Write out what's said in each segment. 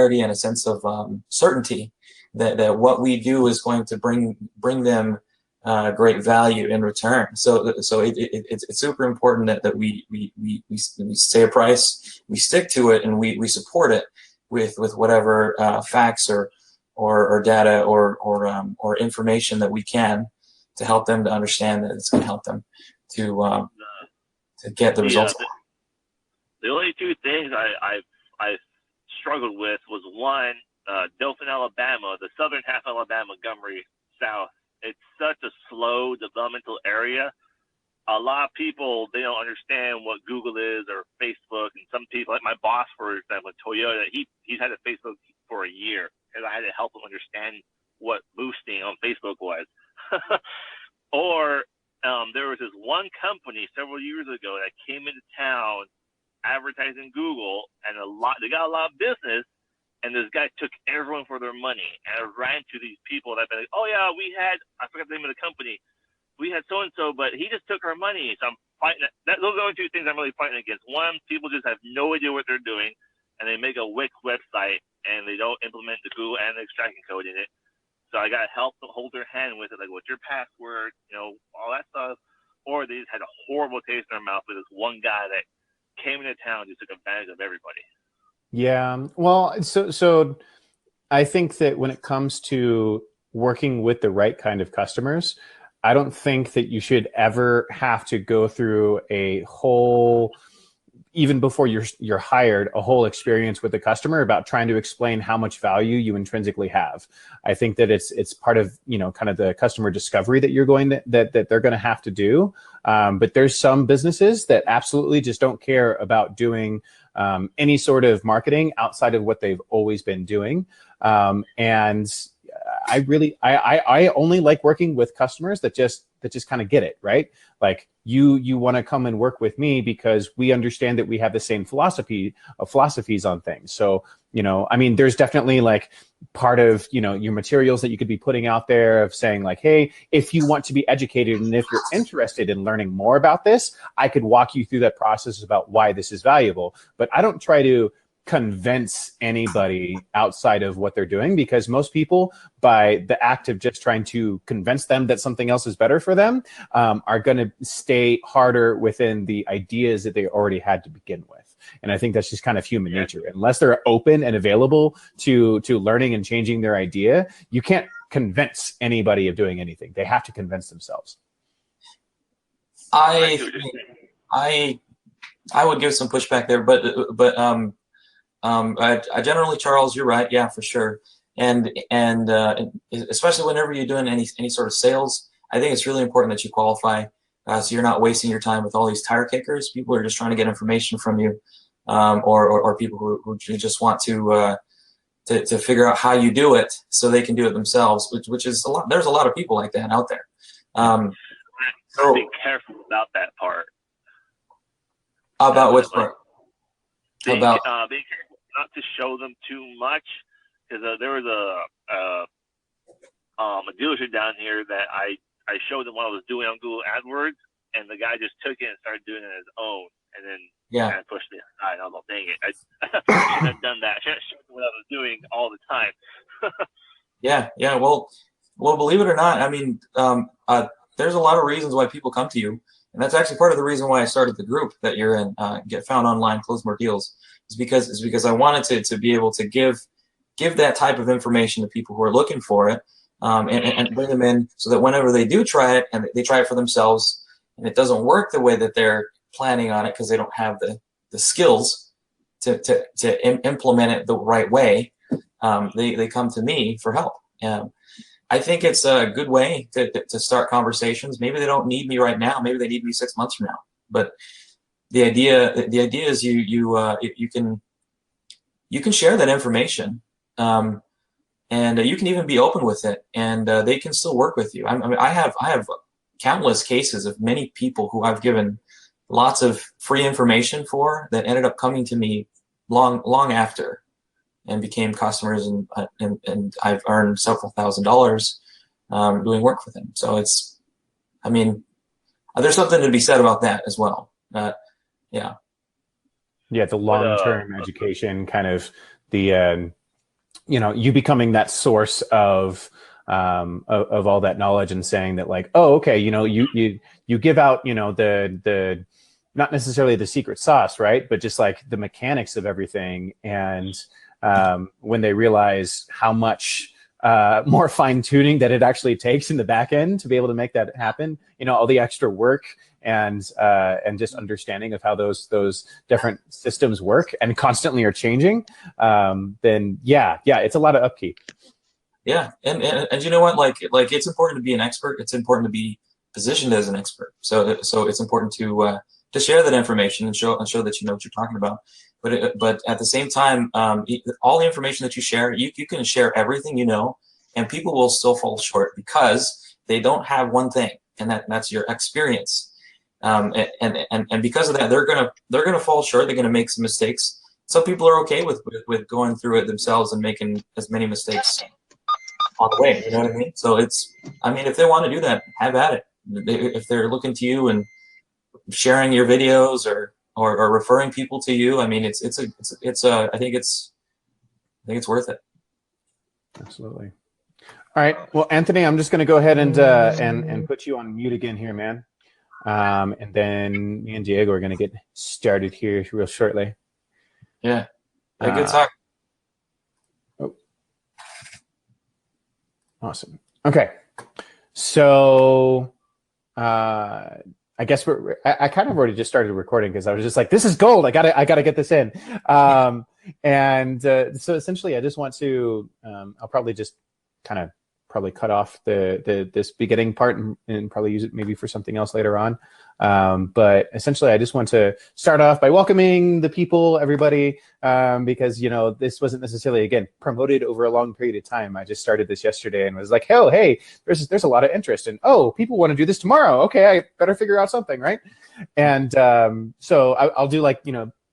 clarity and a sense of certainty that what we do is going to bring them great value in return. So it's super important that we say a price, we stick to it, and we support it with whatever facts or data or information that we can to help them to understand that it's going to help them to get the results. The only two things I struggled with was one, Dothan, Alabama, the southern half of Alabama, Montgomery South. It's such a slow developmental area. A lot of people, they don't understand what Google is or Facebook. And some people, like my boss, for example, Toyota, he's had a Facebook for a year, and I had to help him understand what boosting on Facebook was. Or there was this one company several years ago that came into town advertising Google, and they got a lot of business. And this guy took everyone for their money. And I ran to these people that been like, oh yeah, I forgot the name of the company. We had so-and-so, but he just took our money. So I'm fighting that. Those are the only two things I'm really fighting against. One, people just have no idea what they're doing, and they make a Wix website, and they don't implement the Google Analytics tracking code in it. So I got to help them hold their hand with it, like, what's your password, all that stuff. Or they just had a horrible taste in their mouth with this one guy that came into town and just took advantage of everybody. Yeah. Well, so I think that when it comes to working with the right kind of customers, I don't think that you should ever have to go through a whole, even before you're hired, a whole experience with the customer about trying to explain how much value you intrinsically have. I think that it's part of, kind of the customer discovery that that they're going to have to do. But there's some businesses that absolutely just don't care about doing any sort of marketing outside of what they've always been doing. And I only like working with customers that just kind of get it, right? Like you want to come and work with me because we understand that we have the same philosophies on things. So, there's definitely like part of, your materials that you could be putting out there of saying like, hey, if you want to be educated and if you're interested in learning more about this, I could walk you through that process about why this is valuable. But I don't try to convince anybody outside of what they're doing, because most people, by the act of just trying to convince them that something else is better for them, are going to stay harder within the ideas that they already had to begin with. And I think that's just kind of human nature. Unless they're open and available to learning and changing their idea, you can't convince anybody of doing anything. They have to convince themselves. I would give some pushback there, but I generally, Charles, you're right. Yeah, for sure. And especially whenever you're doing any sort of sales, I think it's really important that you qualify, so you're not wasting your time with all these tire kickers. People are just trying to get information from you, or people who just want to figure out how you do it so they can do it themselves, which is a lot. There's a lot of people like that out there. So be careful about that part. About which part? Being careful not to show them too much, because there was a dealership down here that I showed them what I was doing on Google AdWords, and the guy just took it and started doing it on his own, and then kind of pushed it aside. I was like, dang it, I shouldn't have done that. I shouldn't have shown what I was doing all the time. Yeah. Well, believe it or not, there's a lot of reasons why people come to you, and that's actually part of the reason why I started the group that you're in, Get Found Online, Close More Deals, is because I wanted to be able to give that type of information to people who are looking for it, and bring them in so that whenever they do try it and they try it for themselves and it doesn't work the way that they're planning on it because they don't have the skills to implement it the right way, they come to me for help. I think it's a good way to start conversations. Maybe they don't need me right now. Maybe they need me 6 months from now. But the idea is you can share that information, and you can even be open with it, and they can still work with you. I have countless cases of many people who I've given lots of free information for that ended up coming to me long after and became customers, and I've earned several $1,000s doing work for them. So there's something to be said about that as well. Yeah, the long-term education, kind of the you becoming that source of all that knowledge and saying that like, oh, okay, you give out, the not necessarily the secret sauce, right? But just like the mechanics of everything. And when they realize how much more fine tuning that it actually takes in the back end to be able to make that happen, all the extra work and just understanding of how those different systems work and constantly are changing, then yeah, it's a lot of upkeep. Yeah, and you know what? Like it's important to be an expert. It's important to be positioned as an expert. So it's important to share that information and show that you know what you're talking about. But at the same time, all the information that you share, you can share everything you know, and people will still fall short because they don't have one thing, and that's your experience. And because of that, they're gonna fall short. They're gonna make some mistakes. Some people are okay with going through it themselves and making as many mistakes on the way. You know what I mean? So if they want to do that, have at it. If they're looking to you and sharing your videos or referring people to you, I mean, I think it's worth it. Absolutely. All right. Well, Anthony, I'm just going to go ahead and put you on mute again here, man. And then me and Diego are going to get started here real shortly. Yeah. Good talk. Oh. Awesome. Okay. So I guess I kind of already just started recording because I was just like, this is gold. I gotta get this in. So essentially I just want to, I'll probably just kind of probably cut off this beginning part and probably use it maybe for something else later on. But essentially I just want to start off by welcoming the people, everybody, because, this wasn't necessarily, again, promoted over a long period of time. I just started this yesterday and was like, oh, hey, there's a lot of interest and, oh, people want to do this tomorrow. Okay, I better figure out something, right? And so I'll do like,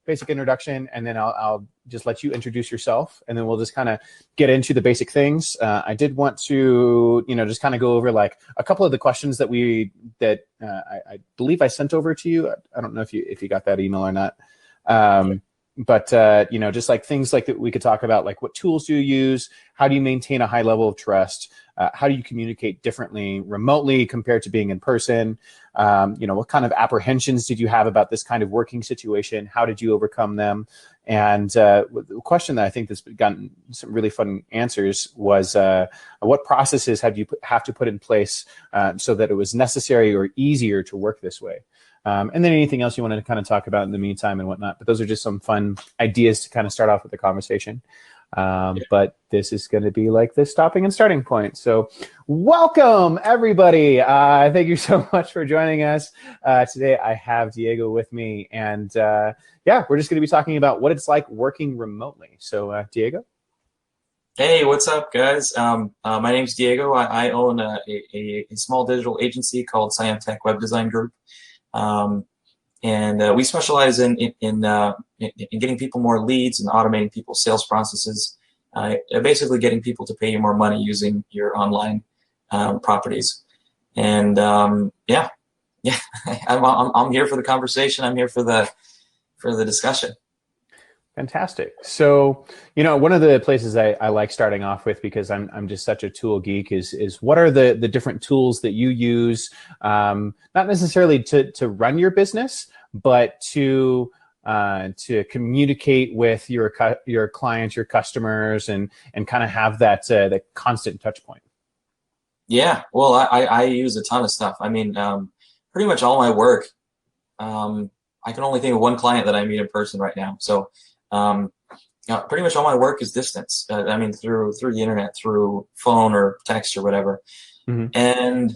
basic introduction, and then I'll just let you introduce yourself, and then we'll just kind of get into the basic things. I did want to, just kind of go over like a couple of the questions that I believe I sent over to you. I don't know if you got that email or not. But just like things like that we could talk about, like what tools do you use? How do you maintain a high level of trust? How do you communicate differently remotely compared to being in person? What kind of apprehensions did you have about this kind of working situation? How did you overcome them? And the question that I think that's gotten some really fun answers was, what processes have you have to put in place so that it was necessary or easier to work this way? And then anything else you wanted to kind of talk about in the meantime and whatnot. But those are just some fun ideas to kind of start off with the conversation. But this is going to be like the stopping and starting point. So welcome, everybody. Thank you so much for joining us. Today I have Diego with me. And we're just going to be talking about what it's like working remotely. So Diego? Hey, what's up, guys? My name's Diego. I own a small digital agency called Tech Web Design Group. And we specialize in getting people more leads and automating people's sales processes, basically getting people to pay you more money using your online properties. And I'm here for the conversation. I'm here for the discussion. Fantastic. So, one of the places I like starting off with, because I'm just such a tool geek, is what are the different tools that you use, not necessarily to run your business, but to communicate with your clients, your customers, and kind of have that constant touch point. Yeah, well, I use a ton of stuff. I mean, pretty much all my work. I can only think of one client that I meet in person right now. So. Pretty much all my work is distance. Through the internet, through phone or text or whatever. Mm-hmm.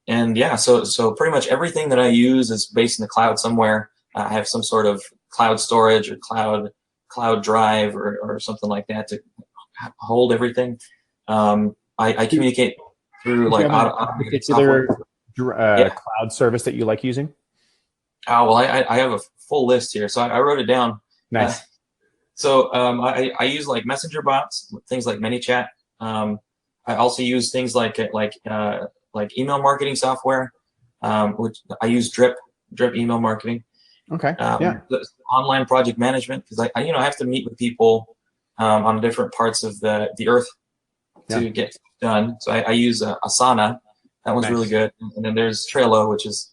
And yeah, so pretty much everything that I use is based in the cloud somewhere. I have some sort of cloud storage or cloud drive or something like that to hold everything. I communicate through like particular cloud service that you like using. Oh well, I have a full list here, so I wrote it down. Nice. So I use like messenger bots, things like ManyChat. I also use things like email marketing software, which I use Drip email marketing. Okay. The online project management, because I have to meet with people on different parts of the earth to get done. So I use Asana. That one's really good. And then there's Trello, which is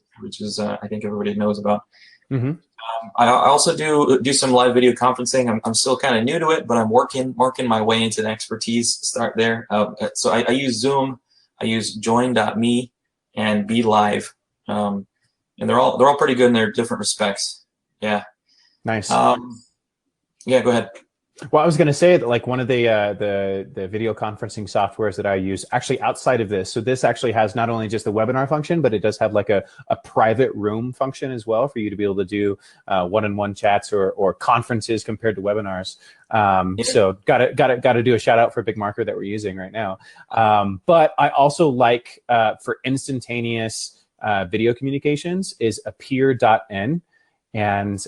I think everybody knows about. Mm-hmm. I also do some live video conferencing. I'm still kind of new to it, but I'm working my way into the expertise. Start there. So I use Zoom. I use Join.me and Be Live, and they're all pretty good in their different respects. Yeah. Nice. Yeah, go ahead. Well, I was going to say that like one of the video conferencing softwares that I use actually outside of this. So this actually has not only just the webinar function, but it does have like a private room function as well for you to be able to do one-on-one chats or conferences compared to webinars. So got to do a shout out for Big Marker that we're using right now. But I also like for instantaneous video communications is appear.n. And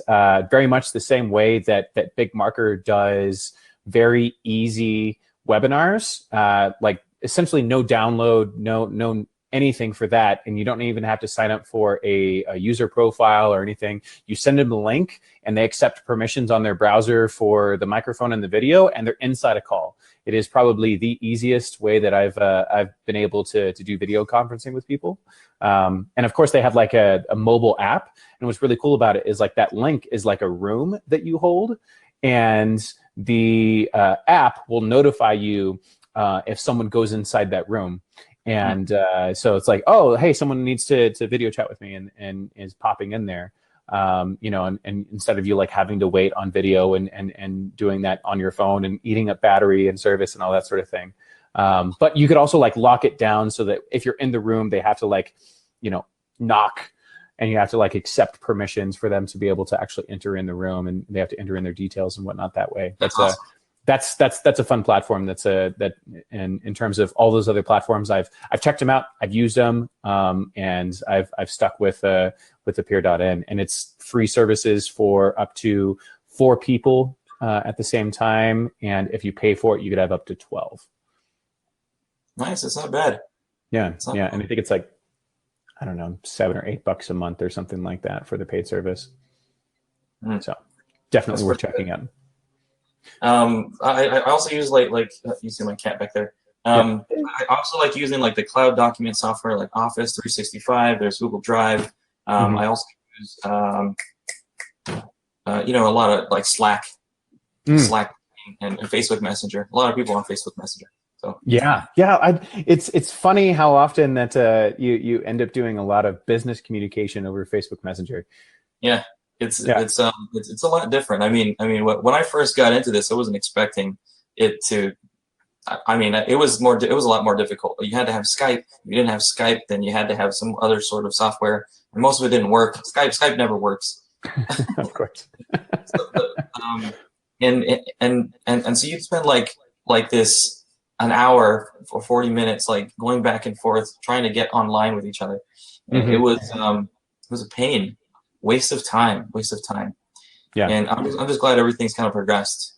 very much the same way that Big Marker does very easy webinars, like essentially no download, no anything for that. And you don't even have to sign up for a user profile or anything. You send them the link and they accept permissions on their browser for the microphone and the video, and they're inside a call. It is probably the easiest way that I've been able to do video conferencing with people. And of course, they have like a mobile app. And what's really cool about it is like that link is like a room that you hold, and the app will notify you if someone goes inside that room. And so it's like, oh, hey, someone needs to video chat with me and is popping in there. You know, and instead of you like having to wait on video and doing that on your phone and eating up battery and service and all that sort of thing. But you could also like lock it down so that if you're in the room, they have to like, you know, knock, and you have to like accept permissions for them to be able to actually enter in the room, and they have to enter in their details and whatnot that way. That's a fun platform. That in terms of all those other platforms, I've checked them out, I've used them, and I've stuck with Appear.n, and it's free services for up to 4 people at the same time, and if you pay for it, you could have up to 12. Nice, it's not bad. Yeah, yeah, and I think it's like, I don't know, $7 or $8 a month or something like that for the paid service. So definitely worth checking out. I also use like you see my cat back there. I also like using like the cloud document software like Office 365. There's Google Drive. I also use you know, a lot of like Slack and Facebook Messenger. A lot of people on Facebook Messenger. So yeah. It's funny how often that you end up doing a lot of business communication over Facebook Messenger. Yeah. It's a lot different. I mean, when I first got into this, I wasn't expecting it to. I mean, it was a lot more difficult. You had to have Skype. If you didn't have Skype, then you had to have some other sort of software, and most of it didn't work. Skype never works. Of course. And so you'd spend like this an hour or 40 minutes like going back and forth trying to get online with each other. And it was a pain. Waste of time. Yeah. And I'm just glad everything's kind of progressed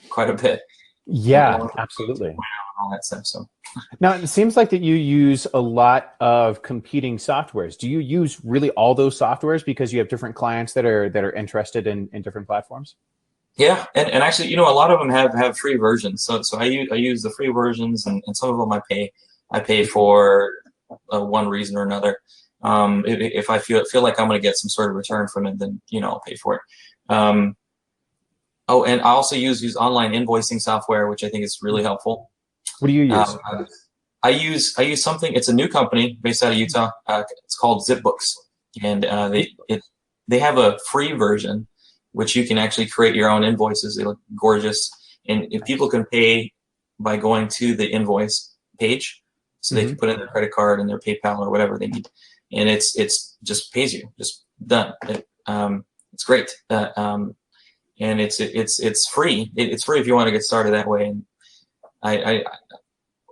quite a bit. Yeah, absolutely. All that stuff. So now it seems like that you use a lot of competing softwares. Do you use really all those softwares because you have different clients that are interested in different platforms? Yeah, and actually, you know, a lot of them have free versions. So I use the free versions, and some of them I pay for one reason or another. If I feel like I'm going to get some sort of return from it, then, you know, I'll pay for it. Oh, and I also use online invoicing software, which I think is really helpful. What do you use? I use something. It's a new company based out of Utah. It's called ZipBooks, and they have a free version, which you can actually create your own invoices. They look gorgeous, and if people can pay by going to the invoice page, so they can put in their credit card and their PayPal or whatever they need, and it's just pays you, just done. It's great, and it's free. It's free if you want to get started that way. And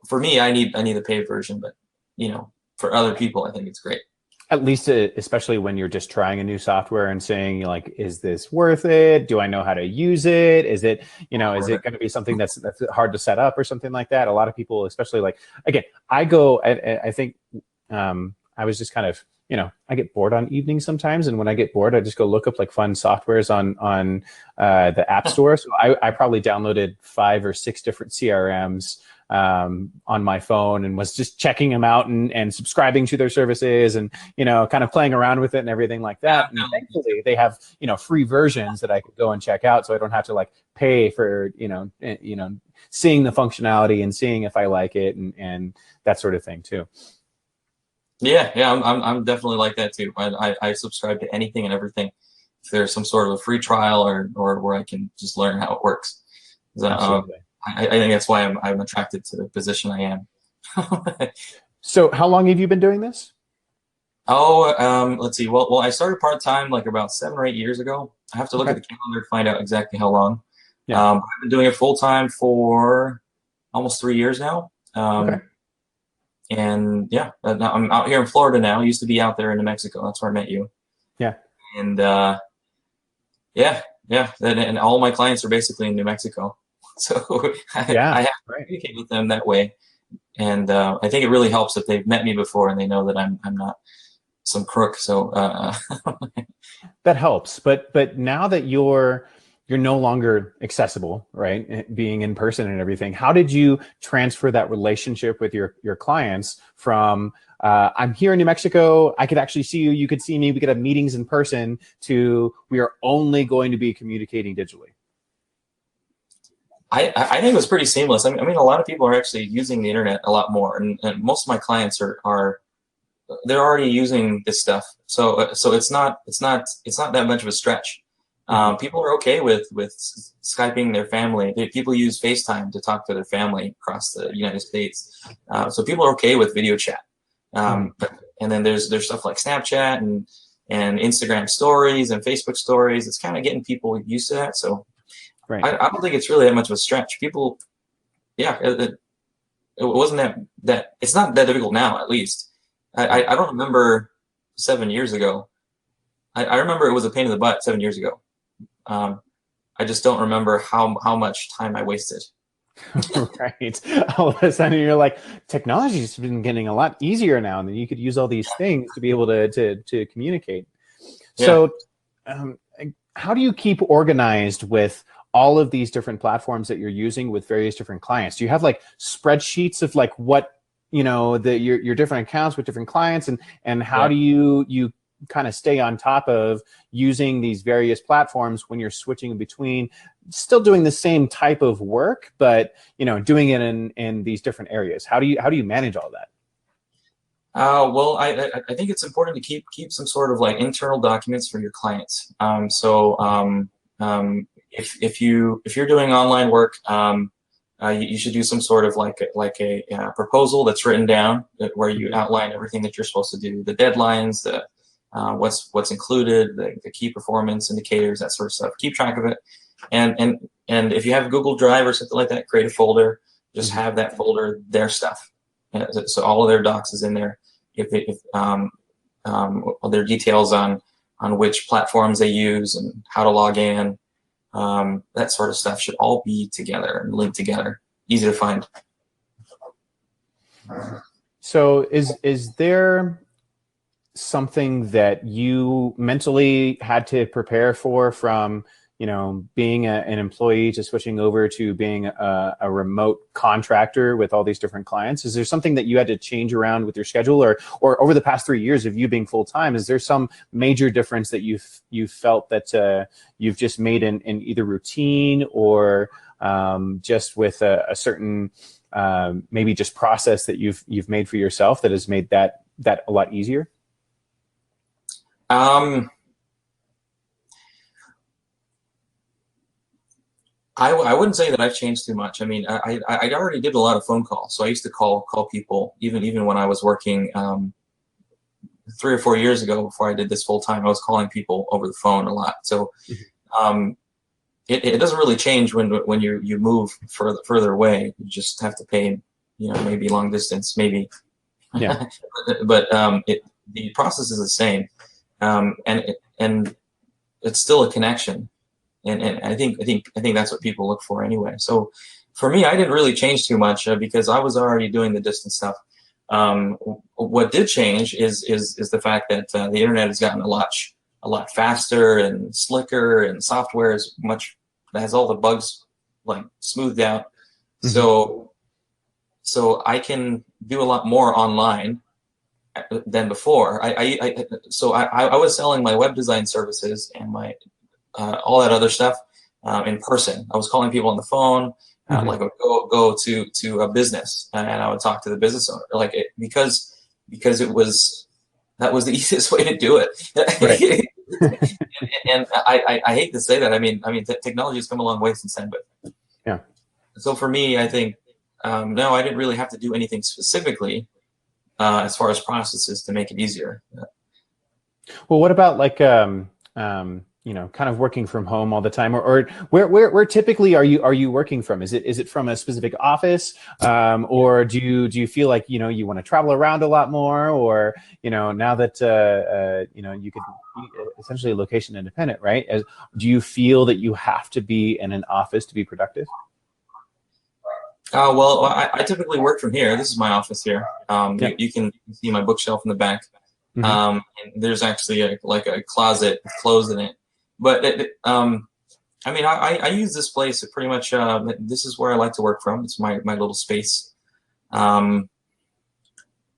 for me, I need the paid version, but you know, for other people, I think it's great. At least, especially when you're just trying a new software and saying, like, is this worth it? Do I know how to use it? Is it, you know, is it going to be something that's hard to set up or something like that? A lot of people, especially like, again, I think I was just kind of I get bored on evenings sometimes, and when I get bored, I just go look up like fun softwares on the App Store. So I probably downloaded 5 or 6 different CRMs on my phone, and was just checking them out and subscribing to their services, and kind of playing around with it and everything like that. And thankfully, they have free versions that I could go and check out, so I don't have to like pay for seeing the functionality and seeing if I like it and that sort of thing too. Yeah, I'm definitely like that too. I subscribe to anything and everything. If there's some sort of a free trial or where I can just learn how it works. Absolutely. I think that's why I'm attracted to the position I am. So how long have you been doing this? Let's see. Well, I started part-time like about 7 or 8 years ago. I have to look at the calendar to find out exactly how long. Yeah. I've been doing it full-time for almost 3 years now. And yeah, I'm out here in Florida now. I used to be out there in New Mexico. That's where I met you. Yeah. And yeah. And all my clients are basically in New Mexico. So I have to communicate with them that way. And I think it really helps if they've met me before and they know that I'm not some crook. So that helps. But now that you're no longer accessible, right? Being in person and everything. How did you transfer that relationship with your clients from I'm here in New Mexico, I could actually see you, you could see me, we could have meetings in person, to we are only going to be communicating digitally? I think it was pretty seamless. I mean, a lot of people are actually using the internet a lot more, and most of my clients are they're already using this stuff. So it's not that much of a stretch. People are okay with Skyping their family. People use FaceTime to talk to their family across the United States. So people are okay with video chat. And then there's stuff like Snapchat and Instagram stories and Facebook stories. It's kind of getting people used to that. So I don't think it's really that much of a stretch. People, it wasn't that it's not that difficult now, at least. I don't remember 7 years ago. I remember it was a pain in the butt 7 years ago. I just don't remember how much time I wasted. Right. All of a sudden you're like, technology's been getting a lot easier now, and then you could use all these things to be able to communicate. Yeah. So how do you keep organized with all of these different platforms that you're using with various different clients? Do you have like spreadsheets of like what, your different accounts with different clients, and how do you kind of stay on top of using these various platforms when you're switching between still doing the same type of work, but doing it in these different areas? How do you manage all that? Well, I think it's important to keep some sort of like internal documents for your clients. If you're doing online work, you should do some sort of like a proposal that's written down, where you outline everything that you're supposed to do, the deadlines, what's included, the key performance indicators, that sort of stuff. Keep track of it, and if you have Google Drive or something like that, create a folder. Just have that folder, their stuff, so all of their docs is in there. If their details on which platforms they use and how to log in, that sort of stuff should all be together and linked together, easy to find. So is there something that you mentally had to prepare for, from being an employee to switching over to being a remote contractor with all these different clients? Is there something that you had to change around with your schedule, or over the past 3 years of you being full time, is there some major difference that you've felt that you've just made in either routine or just with a certain maybe just process that you've made for yourself that has made that a lot easier? I wouldn't say that I've changed too much. I mean, I already did a lot of phone calls, so I used to call people even when I was working 3 or 4 years ago, before I did this full time. I was calling people over the phone a lot. So it doesn't really change when you move further away. You just have to pay, maybe long distance, maybe. Yeah. But the process is the same, and it's still a connection. And I think that's what people look for anyway. So for me, I didn't really change too much because I was already doing the distance stuff. What did change is the fact that the internet has gotten a lot faster and slicker, and software is has all the bugs like smoothed out. Mm-hmm. So I can do a lot more online than before. I was selling my web design services and my all that other stuff in person. I was calling people on the phone. Mm-hmm. Like I would go to a business and I would talk to the business owner, because that was the easiest way to do it. Right. And I hate to say that. Technology has come a long way since then, but Yeah. so for me, I think no, I didn't really have to do anything specifically as far as processes to make it easier. Well, what about like kind of working from home all the time, or where typically are you working from? Is it from a specific office, or do you feel like you want to travel around a lot more, or now that you could be essentially location independent, right? Do you feel that you have to be in an office to be productive? Well, I typically work from here. This is my office here. Yeah. You can see my bookshelf in the back. Mm-hmm. And there's actually a closet with clothes in it. But I use this place to pretty much. This is where I like to work from. It's my little space.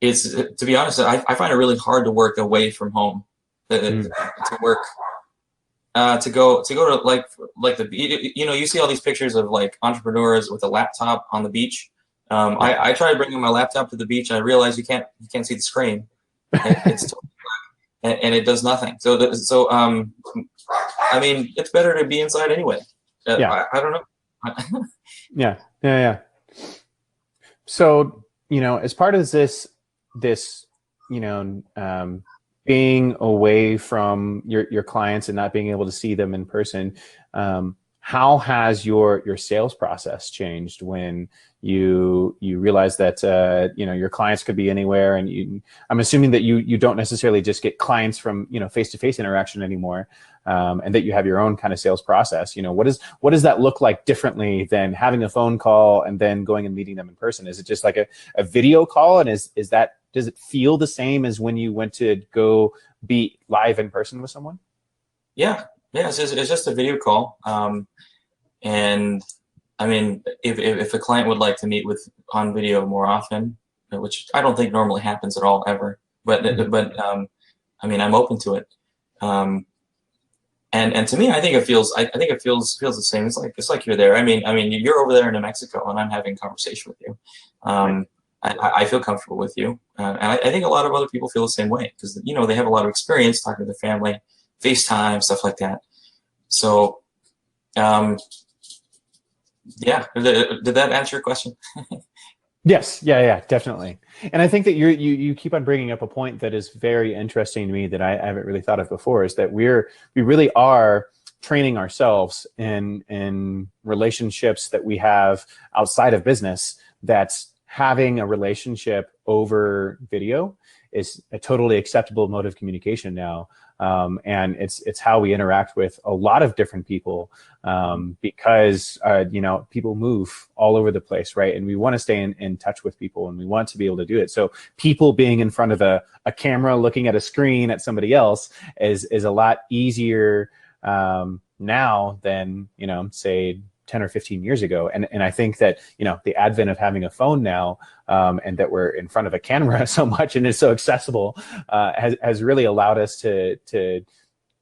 It's to be honest, I find it really hard to work away from home. To work. To go to like the you see all these pictures of like entrepreneurs with a laptop on the beach. I tried bringing my laptop to the beach and I realized you can't see the screen. It's totally black, and it does nothing. It's better to be inside anyway. Yeah. I don't know. Yeah. So as part of this being away from your clients and not being able to see them in person, how has your sales process changed when you realize that your clients could be anywhere, and I'm assuming that you don't necessarily just get clients from face-to-face interaction anymore, and that you have your own kind of sales process. What does that look like differently than having a phone call and then going and meeting them in person? Is it just like a video call, and does it feel the same as when you went to go be live in person with someone? Yeah. It's just a video call. And if a client would like to meet on video more often, which I don't think normally happens at all ever, but I'm open to it. And to me, I think it feels the same. It's like you're there. You're over there in New Mexico, and I'm having a conversation with you. Right. I feel comfortable with you, and I think a lot of other people feel the same way because they have a lot of experience talking to their family, FaceTime, stuff like that. So, yeah, did that answer your question? Yes. Yeah, definitely. And I think that you keep on bringing up a point that is very interesting to me that I haven't really thought of before, is that we really are training ourselves in relationships that we have outside of business. That's having a relationship over video is a totally acceptable mode of communication now. And it's how we interact with a lot of different people, because people move all over the place, right? And we want to stay in touch with people, and we want to be able to do it. So people being in front of a camera, looking at a screen at somebody else is a lot easier now than say 10 or 15 years ago. And I think that, the advent of having a phone now, and that we're in front of a camera so much and it's so accessible, has really allowed us to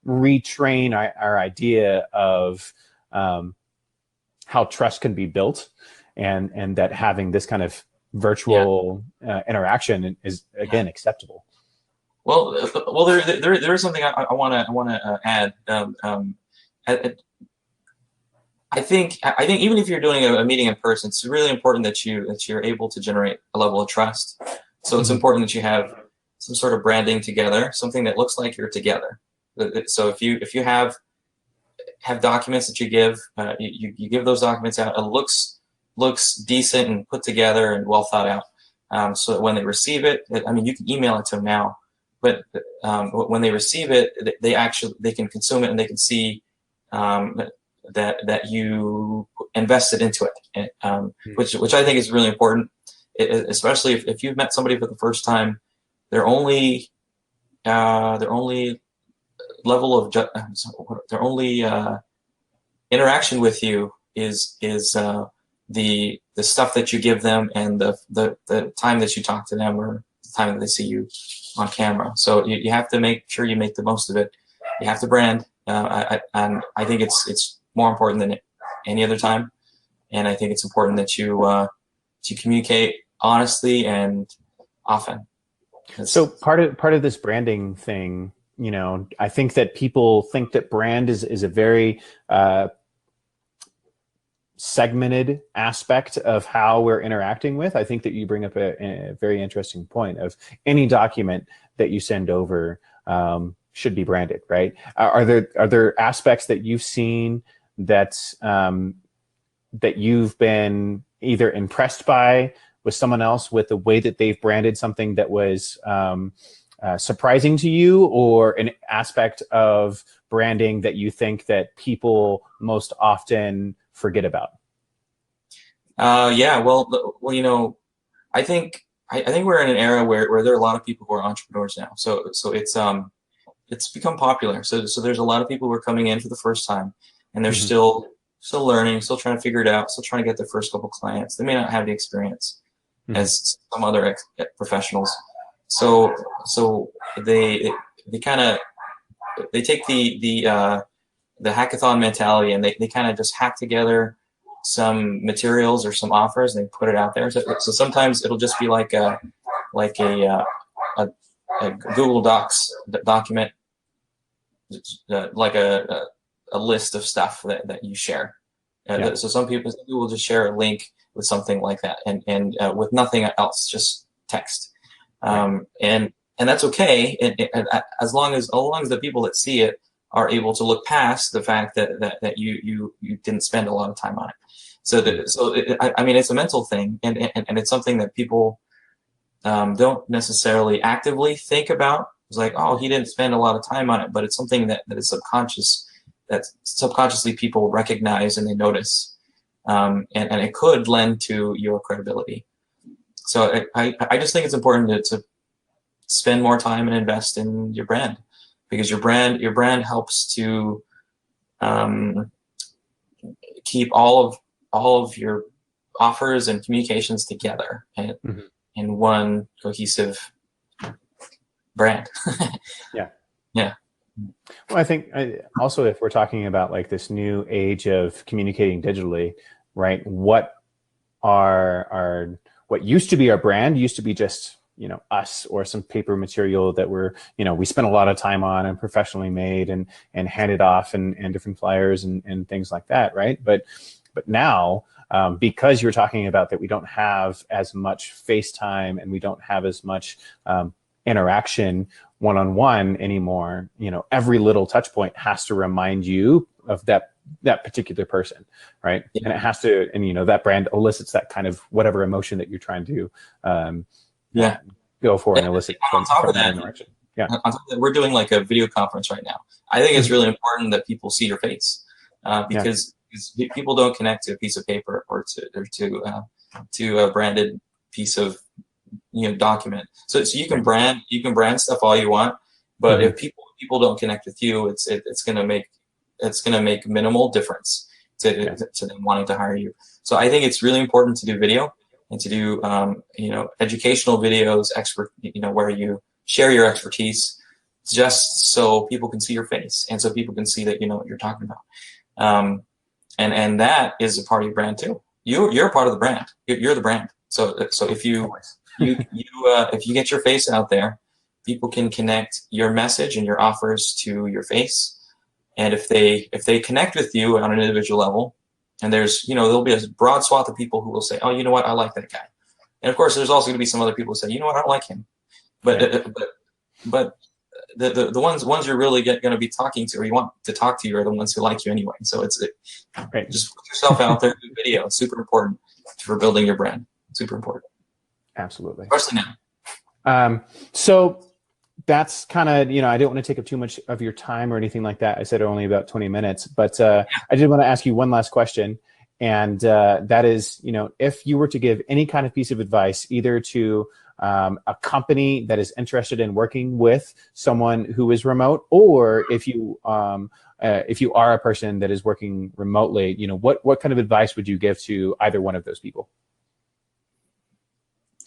retrain our idea of how trust can be built, and that having this kind of virtual interaction is, again, acceptable. Well, there is something I want to add. I think even if you're doing a meeting in person, it's really important that you're able to generate a level of trust. So it's important that you have some sort of branding together, something that looks like you're together. So if you have documents that you give, you give those documents out, it looks decent and put together and well thought out. So that when they receive it, you can email it to them now, but when they receive it, they can consume it and they can see that you invested into it, which I think is really important. especially if you've met somebody for the first time, their only level of their only interaction with you is the stuff that you give them and the time that you talk to them or the time that they see you on camera. So you have to make sure you make the most of it. You have to brand, and I think it's more important than any other time. And I think it's important that you communicate honestly and often. So part of this branding thing, I think that people think that brand is a very segmented aspect of how we're interacting with. I think that you bring up a very interesting point of any document that you send over should be branded, right? Are there aspects that you've seen that that you've been either impressed by with someone else with the way that they've branded something that was surprising to you, or an aspect of branding that you think that people most often forget about? Yeah, well, I think we're in an era where there are a lot of people who are entrepreneurs now. So it's become popular. So there's a lot of people who are coming in for the first time, and they're still learning, still trying to figure it out, still trying to get their first couple clients. They may not have the experience as some other professionals. So they kind of take the hackathon mentality, and they kind of just hack together some materials or some offers and they put it out there. So sometimes it'll just be like a Google Docs document, like a list of stuff that you share. So some people will just share a link with something like that, and with nothing else, just text. And that's okay, and as long as the people that see it are able to look past the fact that you didn't spend a lot of time on it. I mean, it's a mental thing, and it's something that people don't necessarily actively think about. It's like, oh, he didn't spend a lot of time on it, but it's something that is subconscious, that subconsciously people recognize and they notice, and it could lend to your credibility. So I just think it's important to spend more time and invest in your brand, because your brand helps to keep all of your offers and communications together in one cohesive brand. Yeah. Well, I think also, if we're talking about like this new age of communicating digitally, right? What used to be our brand used to be just, us or some paper material that we spent a lot of time on and professionally made and handed off and different flyers and things like that, right? But now, because you're talking about that we don't have as much FaceTime and we don't have as much interaction one-on-one anymore, every little touch point has to remind you of that particular person, right? Yeah. And it has to, and that brand elicits that kind of whatever emotion that you're trying to go for and elicit from that interaction. Yeah. On top of that, we're doing like a video conference right now. I think it's really important that people see your face, because people don't connect to a piece of paper or to a branded piece of document. So you can brand stuff all you want, but if people don't connect with you, it's gonna make minimal difference to them wanting to hire you. So I think it's really important to do video and to do educational videos, where you share your expertise, just so people can see your face and so people can see that you know what you're talking about. And that is a part of your brand too. You're a part of the brand. You're the brand. So if you if you get your face out there, people can connect your message and your offers to your face. And if they connect with you on an individual level, and there'll be a broad swath of people who will say, oh, you know what, I like that guy. And of course, there's also going to be some other people who say, you know what, I don't like him. But the ones you're really going to be talking to, or you want to talk to, are the ones who like you anyway. So just put yourself out there, do video. It's super important for building your brand. Super important. Absolutely. Especially now. So that's kind of, I didn't want to take up too much of your time or anything like that. I said only about 20 minutes, but I did want to ask you one last question. And that is, if you were to give any kind of piece of advice, either to a company that is interested in working with someone who is remote, or if you are a person that is working remotely, what kind of advice would you give to either one of those people?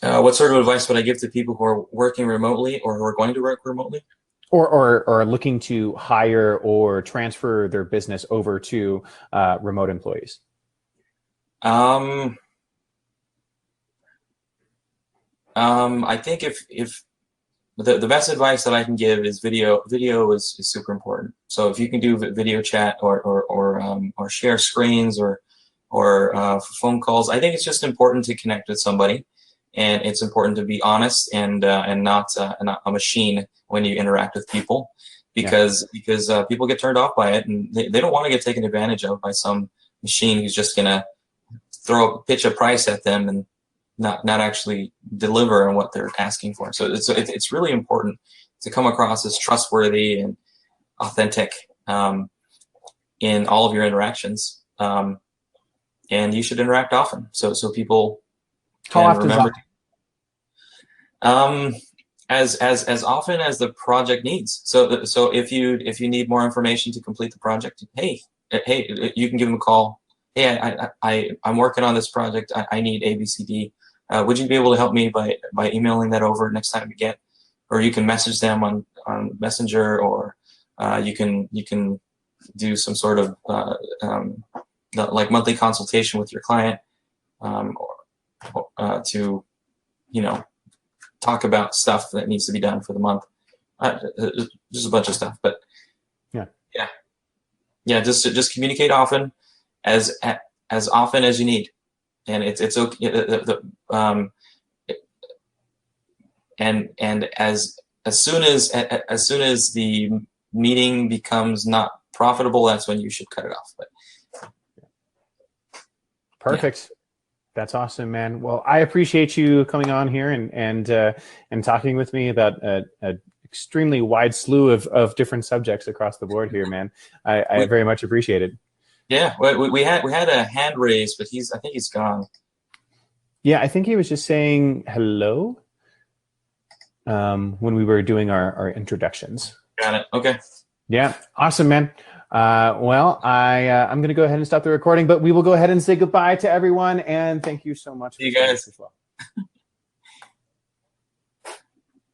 What sort of advice would I give to people who are working remotely or who are going to work remotely? Or looking to hire or transfer their business over to remote employees? I think if the best advice that I can give is video is super important. So if you can do video chat or share screens or phone calls, I think it's just important to connect with somebody, and it's important to be honest and not a machine when you interact with people, because people get turned off by it, and they don't want to get taken advantage of by some machine who's just gonna pitch a price at them and not actually deliver on what they're asking for. So it's really important to come across as trustworthy and authentic in all of your interactions, and you should interact often so people How can often is remember. that? As often as the project needs. So if you need more information to complete the project, hey, you can give them a call. Hey, I'm working on this project. I need ABCD. Would you be able to help me by emailing that over next time you get? Or you can message them on Messenger, or you can do some sort of like monthly consultation with your client, or to talk about stuff that needs to be done for the month. Just a bunch of stuff, but just communicate often, as often as you need, and it's okay. And as soon as the meeting becomes not profitable, that's when you should cut it off. But perfect. Yeah. That's awesome, man. Well, I appreciate you coming on here and talking with me about a extremely wide slew of different subjects across the board here, man. I very much appreciate it. Yeah, we had a hand raised, but I think he's gone. Yeah, I think he was just saying hello when we were doing our introductions. Got it. Okay. Yeah, awesome, man. Well, I'm going to go ahead and stop the recording, but we will go ahead and say goodbye to everyone, and thank you so much. See you guys as well.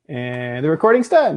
And the recording's done.